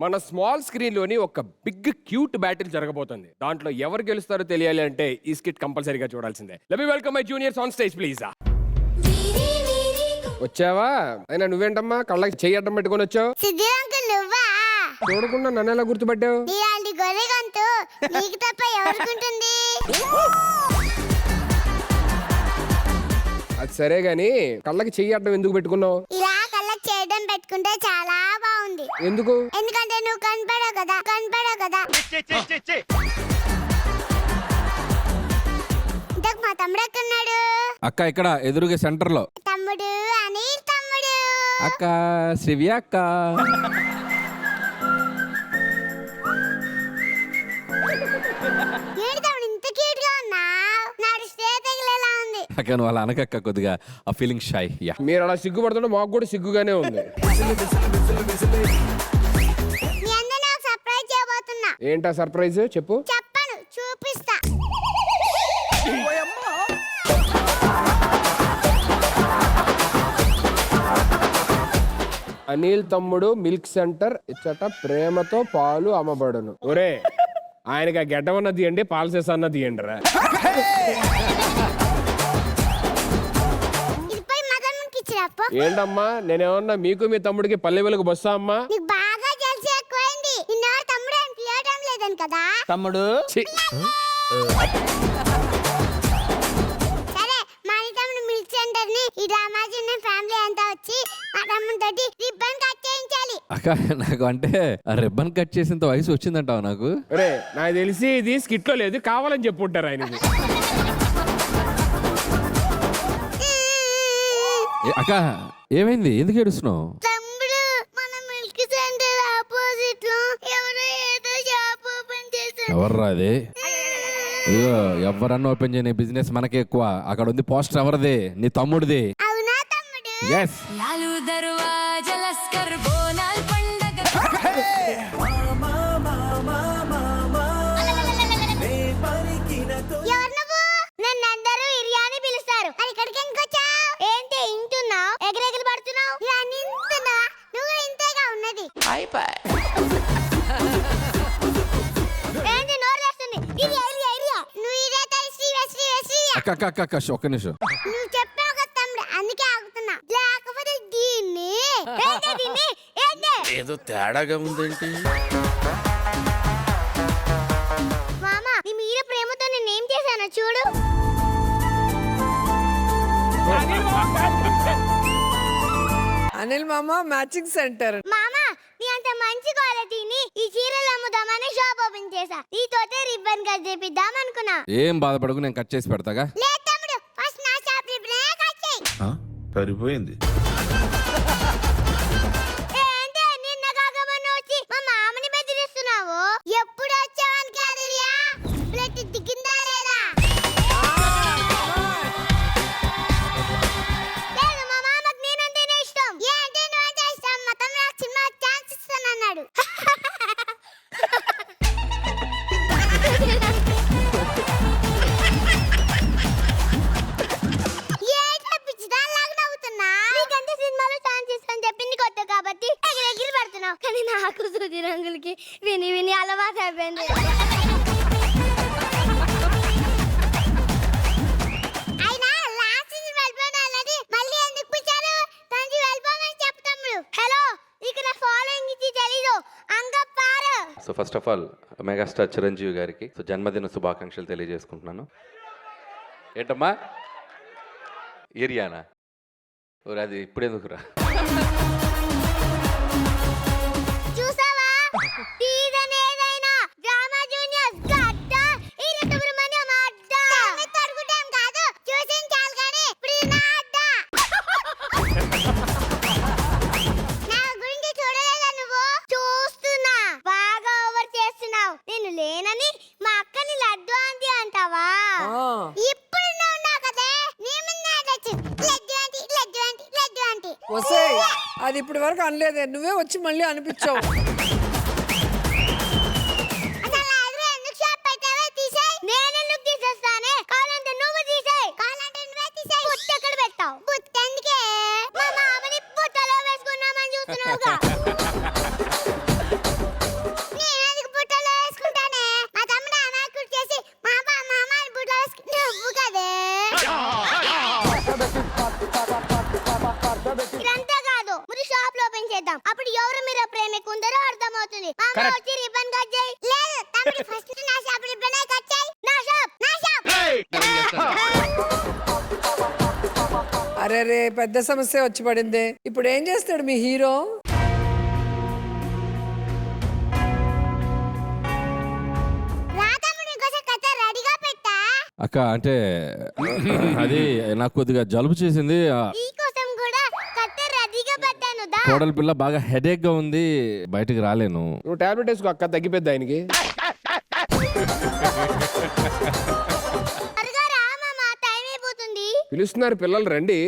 మన small screen లోని ఒక బిగ్ క్యూట్ బ్యాటిల్ జరగబోతుంది. దాంట్లో ఎవరు గెలుస్తారో తెలియాలి అంటే ఈ స్కిట్ కంపల్సరీగా చూడాల్సిందే. Let me welcome my juniors on stage please. వచ్చావా? అయినా నువ్వేంటమ్మా కళ్ళకి చెయ్యి అడ్డం పెట్టుకొని వచ్చావు? చూడకుండా నన్ను ఎలా గుర్తుపట్టావు? అది సరే గాని కళ్ళకి చెయ్యి అడ్డం ఎందుకు పెట్టుకున్నావు? ఇలా కళ్ళకి చేయడం పెట్టుకుంటే చాలా బాగుంది. ఎందుకు? ఎందుకంటే నువ్వు కనపడవు కదా. ఇంతకు మా తమ్ముడు ఎక్కడున్నాడు? అక్క ఇక్కడ ఎదురుగా సెంటర్ లో. తమ్ముడు అనిల్ తమ్ముడు. అక్క శ్రీవ్య అక్క. ఏంటి తమ్ముడు ఇంత క్యూట్ గా ఉన్నావు? నాడు స్టేట్ ఎగిలేలా ఉంది. అక్క నువ్వు అలా అనకక్క, కొద్దిగా ఆ ఫీలింగ్ షై. యా మీరు అలా సిగ్గుపడుతుంటే మాకు కూడా సిగ్గుగానే ఉంది. మీ అందరినీ ఒక సర్ప్రైజ్ చేయబోతున్నా. ఏంటా సర్ప్రైజ్? చెప్పు. చెప్పను, చూపిస్తా. అనిల్ తమ్ముడు మిల్క్ సెంటర్ ఇచ్చట ప్రేమతో పాలు అమ్మబడును. ఒరే ఆయనకి ఆ గెడ్డం అన్నది తీయండి, పాలు చేసా అన్నది తీయండి రా. ఇది పోయి మా తమ్ముడికి ఇచ్చిరాపో. ఏంటమ్మా నేనేమన్నా మీకు మీ తమ్ముడికి పల్లె వెలుగు బస్సా అమ్మా? నీకు బాగా తెలిసి ఎక్కువైంది. నిన్న తమ్ముడు అని పిలవడం లేదని కదా. తమ్ముడు ఛీ! సరే మా తమ్ముడు మిల్క్ సెంటర్ ని ఈ రామాజీ ఫ్యామిలీ అంతా వచ్చి మా తమ్ముడు తోటి రిబ్బన్ కట్ చేయించాలి. అక్క నాకు అంటే రిబ్బన్ కట్ చేసేంత వయసు వచ్చిందంటావు నాకు? ఒరే నాకు తెలిసి ఇది స్కిట్ లో లేదు, కావాలని చెప్పుంటారు ఆయనకి. అక్క ఏమైంది, ఎందుకు ఏడుస్తున్నావు? తమ్ముడు మన మిల్క్ సెంటర్ ఆపోజిట్ లో ఎవరో ఏదో షాప్ ఓపెన్ చేశారు. ఎవర్రా అది? ఇదిగో ఎవరన్నా ఓపెన్ చేయని బిజినెస్ మనకే ఎక్కువ. అక్కడ ఉంది పోస్టర్ ఎవరిది? నీ తమ్ముడిది. అవునా తమ్ముడు? ఎస్. లాలు దర్వాజా లస్కర్ బోనాల్ పండగ ఎవరు నువ్వు? నన్ను అందరూ ఇరియా అని పిలుస్తారు. మరి ఇక్కడికి ఎందుకు వచ్చావు? ఏంటి ఇంటున్నావు? ఎగిరెగిరి పడుతున్నావు? ఇలా నింతున్నా నువ్వు కూడా ఇంతేగా ఉన్నది. ఏంటి నోరు లేస్తుంది? ఇరియా ఇరియా ఇరియా. నువ్వు ఇరియా తెలిసి అక్క అక్క అక్క అక్క ఒక్క నిమిషం. నువ్వు చెప్పావు కదా తమ్ముడు, అందుకే ఆగుతున్నా. లేకపోతే దీన్ని ఏంటి దీన్ని ఏంటి? ఏదో తేడాగా ఉందేంటి? మామ నీ మీద ప్రేమతో నేనేం చేశానో చూడు. అనిల్ మామ మ్యాచింగ్ సెంటర్. మామ నీ అంత మంచి క్వాలిటీని ఈ చీరలు అమ్ముదామని షాప్ ఓపెన్ చేశా. నీతోటే రిబ్బన్ కట్ చేపిద్దాం అనుకున్నా. ఏం బాధపడకు, నేను కట్ చేసి పెడతాగా. లేదు తమ్ముడు, ఫస్ట్ నా షాప్ రిబ్బన్ కట్ చేయి. సరిపోయింది. ఏంటి నిన్న కాకమని వచ్చి మా మామని బెదిరిస్తున్నావు? ఎప్పుడు వచ్చావని కాదురియా? బ్లడ్ దిగిందా లేదా? లేదు మా మామకు నేనంటేనే ఇష్టం. ఏంటి నువ్వంటే ఇష్టం? మా తమ్ముడు నాకు సినిమా ఛాన్స్ ఇస్తానన్నాడు. ఏంటి పిచ్చిదానిలాగా నవ్వుతున్నా? నీకంటే సినిమాలో ఛాన్స్ ఇస్తాను చెప్పింది కొత్త కాబట్టి ఎగిరెగిరి పడుతున్నావు. కానీ నాకు సుధీర్ అంకుల్కి విని విని అలవాటు అయిపోయింది. అయినా లాస్ట్ సీజన్ వెళ్ళిపోయినాలని మళ్ళీ ఎందుకు పిలిచారు? తండ్రి వెళ్ళిపోమని చెప్పు తమ్ముడు. హలో ఇక్కడ ఫాలోయింగ్ ఇచ్చి తెలీదు అంగప్పారు. So first of all megastar Chiranjeevi garu జన్మదిన శుభాకాంక్షలు తెలియజేసుకుంటున్నాను. ఏంటమ్మా ఏరియానా? ఓరే అది ఇప్పుడెందుకురా? చూసావా? సీజన్ ఏదైనా డ్రామా జూనియర్స్ గడ్డ ఈ సుబ్రహ్మణ్యం అడ్డ. తమ్మిది తడుగుటం కాదు, చూసించాలి కానీ ఇప్పుడు ఇది నా అడ్డ. నా గురించి చూడలేదా నువ్వు? చూస్తున్నా. బాగా ఓవర్ చేస్తున్నావు. నేను లేనని మా అక్కని లడ్డు ఆంటీ అంటావా? ఇప్పుడు నువ్వు ఉన్నావు కదే, నీ మీద laddu aunty laddu aunty laddu aunty. వసే అది ఇప్పటి వరకు అనలేదే, నువ్వే వచ్చి మళ్ళీ అనిపించావు. అసలు ఆ ఎదురు ఎందుకు షాప్ పెట్టావో తీసేయ్. నేను ఎందుకు తీసేస్తానే? కావాలంటే నువ్వు తీసేయ్. కావాలంటే నువ్వే తీసేయ్. బుట్ట ఎక్కడ పెట్టావు? బుట్ట ఎందుకే? మా మామని బుట్టలో వేసుకున్నామని చూస్తున్నావుగా. పోతుంది. అమ్మ Correct. వచ్చి రిబ్బన్ కట్ చేయి. లేదు తమ్ముడు ఫస్ట్ నా షాప్ రిబ్బన్ కట్ చేయి. నా షాప్. అరే రే పెద్ద సమస్య వచ్చి పడింది. ఇప్పుడు ఏం చేస్తాడు మీ హీరో? రా తమ్ముడు ఇంకోసారి కథ రెడీగా పెట్టా. అక్క అంటే అది నాకు కొద్దిగా జలుబు చేసింది. నీకోసం కూడా కథ రెడీగా పెట్టాను. దా కోడలి పిల్ల బాగా హెడేక్ గా ఉంది, బయటికి రాలేను. నువ్వు టాబ్లెట్ వేసుకో అక్క, తగ్గిపోద్ది ఆయనకి. త్వరగా రా మామ, టైం అయిపోతుంది. పిలుస్తున్నారు పిల్లలు, రండి.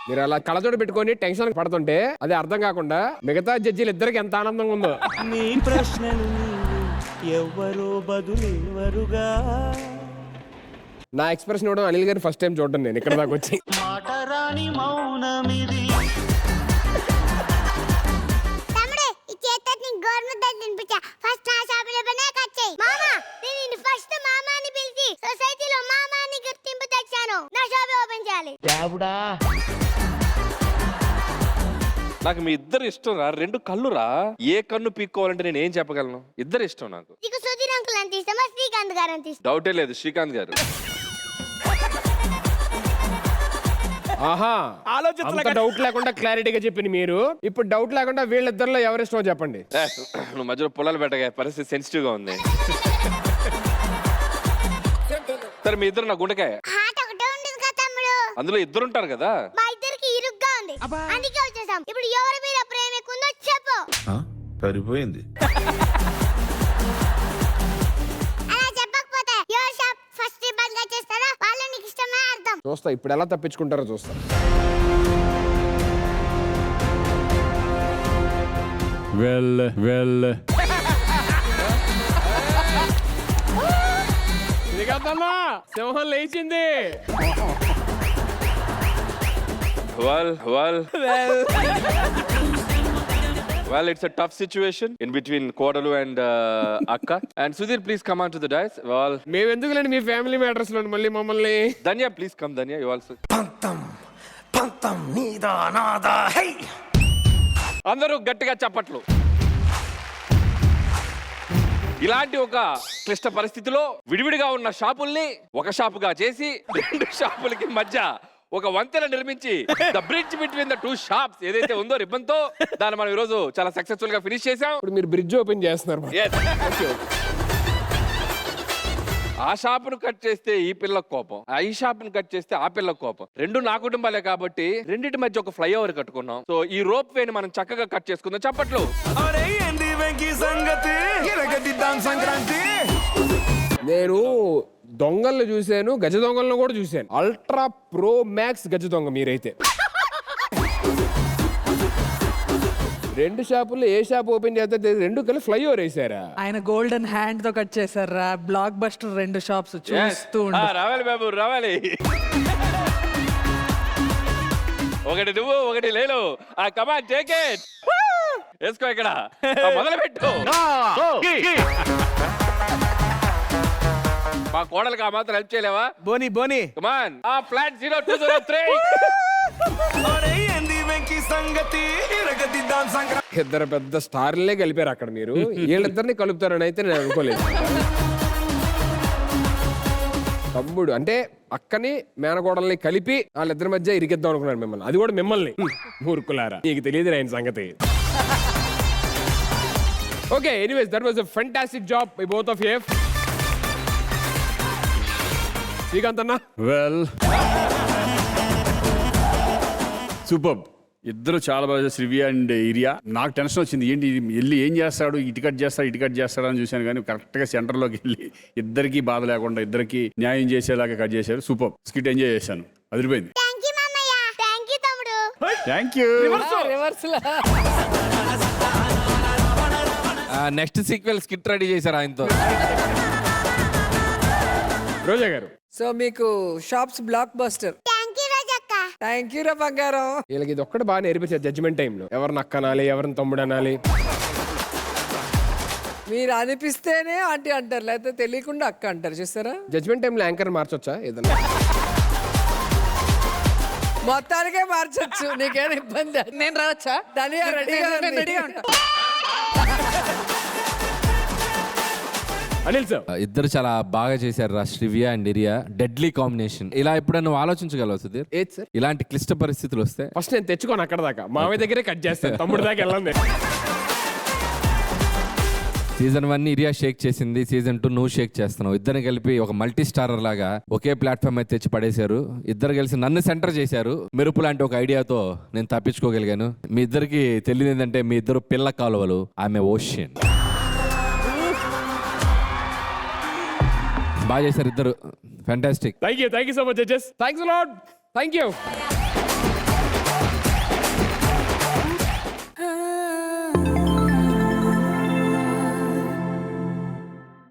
మీరు అలా కళ్ళజోడు పెట్టుకొని టెన్షన్ పడుతుంటే అది అర్థం కాకుండా మిగతా జడ్జీలు ఇద్దరికి ఎంత ఆనందంగా ఉందో. నీ ప్రశ్నలు ఎవ్వరో బదులెవరుగా. నా ఎక్స్ప్రెషన్ ఇవ్వడం అనిల్ గారి ఫస్ట్ టైం చూడడం నేను ఇక్కడ దాకా వచ్చి. మాటరాని మౌనమిది. తమ్ముడే ఈ చేతని గవర్నమెంట్ దగ్గర తినిపించా. ఫస్ట్ నా షాప్ రిబ్బన్ కట్ చేయి. మామ నేను ఫస్ట్ మామ అని పిలిచి సొసైటీలో మామ అని గుర్తింపు తెచ్చాను. నా షాప్ ఓపెన్ చేయాలి. నాకు మీ ఇద్దరు ఇష్టం రా, రెండు కళ్ళు రా. ఏ కన్ను పీక్కోవాలంటే నేను ఏం చెప్పగలను? ఇద్దరు ఇష్టం నాకు. నీకు సుధీర్ అంకుల్ అంటే ఇష్టమా శ్రీకాంత్ గారు అంటే ఇష్టం? డౌటే లేదు, శ్రీకాంత్ గారు. ఆహా, అంత డౌట్ లేకుండా క్లారిటీగా చెప్పింది మీరు. ఇప్పుడు డౌట్ లేకుండా వీళ్ళిద్దరిలో ఎవరిష్టమో చెప్పండి. నువ్వు మధ్యలో పొలాలు పెట్టగా పరిస్థితి సెన్సిటివ్ గా ఉంది. సరే మీ ఇద్దరు నా గుండెకాయ. హార్ట్ ఒకటే ఉండదు కదా తమ్ముడు. అందులో ఇద్దరు ఉంటారు కదా. మా ఇద్దరికి ఇరుగ్గా ఉంది, అందుకే వచ్చేసాం. ఇప్పుడు ఎవరి మీద ప్రేమ ఎక్కుందో చెప్పు. సరిపోయింది. అలా చెప్పకపోతే ఎవరి షాప్ ఫస్ట్ రిబ్బన్ కట్ చేస్తారో వాళ్ళు నీకు ఇష్టమే అర్థం. చూస్తా ఇప్పుడు ఎలా తప్పించుకుంటారో చూస్తా. వెల్ సింహం లేచింది. Well, it's a tough situation in between Kodalu and Akka. And Sudhir, please come on to the dais. Well, మేము ఎందుకులేండి మీ ఫ్యామిలీ మ్యాటర్స్ లో మళ్ళీ మమ్మల్ని. Danya, please come. Danya, you also. అందరూ గట్టిగా చప్పట్లు. ఇలాంటి ఒక క్లిష్ట పరిస్థితిలో విడివిడిగా ఉన్న షాపుల్ని ఒక షాపుగా చేసి రెండు షాపులకి మధ్య ఒక వంతెన నిర్మించి the bridge between the two shops ఏదైతే ఉందో రిబ్బన్ తో దాన్ని మనం ఈ రోజు చాలా సక్సెస్ఫుల్ గా ఫినిష్ చేసాం. ఇప్పుడు మీరు బ్రిడ్జ్ ఓపెన్ చేస్తున్నారు. Yes. ఆ షాపును కట్ చేస్తే ఈ పిల్లకు కోపం, ఈ షాపును కట్ చేస్తే ఆ పిల్లకు కోపం. రెండు నా కుటుంబాలే కాబట్టి రెండింటి మధ్య ఒక ఫ్లైఓవర్ కట్టుకున్నాం. సో ఈ రోప్ వే ని మనం చక్కగా కట్ చేసుకుందాం. చప్పట్లు. నేను దొంగలను చూశాను, గజ దొంగలను కూడా చూశాను. అల్ట్రా ప్రో మ్యాక్స్ గజ దొంగ మీరైతే. రెండు షాపుల్లో ఏ షాప్ ఓపెన్ చేస్తే రెండు కలిసి ఫ్లైఓవర్ వేసారా? ఆయన గోల్డెన్ హ్యాండ్ తో కట్ చేశారా? బ్లాక్ బస్టర్ రెండు షాప్స్ చూస్తూ రావాలి బాబు రావాలి. ఒకటి నువ్వు ఒకటి లేను. ఆ కమాన్ టేక్ ఇట్. వేసుకో ఇక్కడ మొదలు పెట్టు. మా కోడలికి ఆ మాత్రం హెల్ప్ చేయలేవా? బోని బోని కమాన్. ఆ ఫ్లాట్ 0203. ఇద్దరు పెద్ద స్టార్లే కలిపారు అక్కడ మీరు. వీళ్ళిద్దరిని కలుపుతారని అయితే నేను అనుకోలేదు. తమ్ముడు అంటే అక్కని మేనకోడల్ని కలిపి వాళ్ళిద్దరి మధ్య ఇరికిద్దాం అనుకున్నాను మిమ్మల్ని. అది కూడా మిమ్మల్ని. మూర్ఖులారా, నీకు తెలియదు ఆయన సంగతి. Okay, anyways that was a fantastic job by both of you. Srikanth అన్న, వెల్ సూపర్. ఇద్దరు చాలా బాగా శ్రీవి అండ్ ఏరియా. నాకు టెన్షన్ వచ్చింది, ఏంటి వెళ్ళి ఏం చేస్తాడు, ఇటు కట్ చేస్తాడు అని చూశాను. కానీ కరెక్ట్గా సెంటర్లోకి వెళ్ళి ఇద్దరికి బాధ లేకుండా ఇద్దరికి న్యాయం చేసేలాగా కట్ చేశారు. సూపర్ స్కిట్ ఎంజాయ్ చేశాను, అదిరిపోయింది. థాంక్యూ మామయ్య. థాంక్యూ తమ్ముడు. Thank you. Reverse next sequel skit ready చేశారు ఆయనతో. రోజా గారు. సో మీకు షాప్స్ బ్లాక్ బస్టర్. థాంక్యూ రోజక్క. థ్యాంక్ యూ రా బంగారం. వీళ్ళకి ఇది ఒక్కటి బాగా నేర్పించారు జడ్జిమెంట్ టైంలో. ఎవరిని అక్క అనాలి, ఎవరిని తమ్ముడు అనాలి. మీరు అనిపిస్తేనే ఆంటీ అంటారు, లేకపోతే తెలియకుండా అక్క అంటారు. చూస్తారా? జడ్జిమెంట్ టైంలో యాంకర్ మార్చొచ్చా ఏదన్నా? మొత్తానికే మార్చొచ్చు, నీకేనా ఇబ్బంది? నేను రావచ్చా? రెడీగా రెడీగా ఉంటా. అనిల్ సార్ ఇద్దరు చాలా బాగా చేశారు రా, Sriviya and Iriya. Deadly combination. ఇలా ఎప్పుడైనా నువ్వు ఆలోచించగలవు సుధీర్? ఏది సార్? ఇలాంటి క్లిష్ట పరిస్థితులు వస్తే ఫస్ట్ నేను తెచ్చుకోను అక్కడ దాకా, మామయ్య దగ్గరే కట్ చేస్తాను, తమ్ముడు దాకా వెళ్ళండి. సీజన్ 1 ఇరియా షేక్ చేసింది, సీజన్ 2 నువ్వు షేక్ చేస్తున్నావు. ఇద్దరిని కలిపి ఒక మల్టీ స్టారర్ లాగా ఒకే ప్లాట్ఫామ్ అయితే తెచ్చి పడేశారు. ఇద్దరు కలిసి నన్ను సెంటర్ చేశారు. మెరుపు లాంటి ఒక ఐడియాతో నేను తప్పించుకోగలిగాను. మీ ఇద్దరికి తెలియదు ఏంటంటే మీ ఇద్దరు పిల్ల కాలువలు, ఆమె ఓషియన్. బాగా చేశారు ఇద్దరు, fantastic. Thank you so much judges. Thanks a lot. Thank you.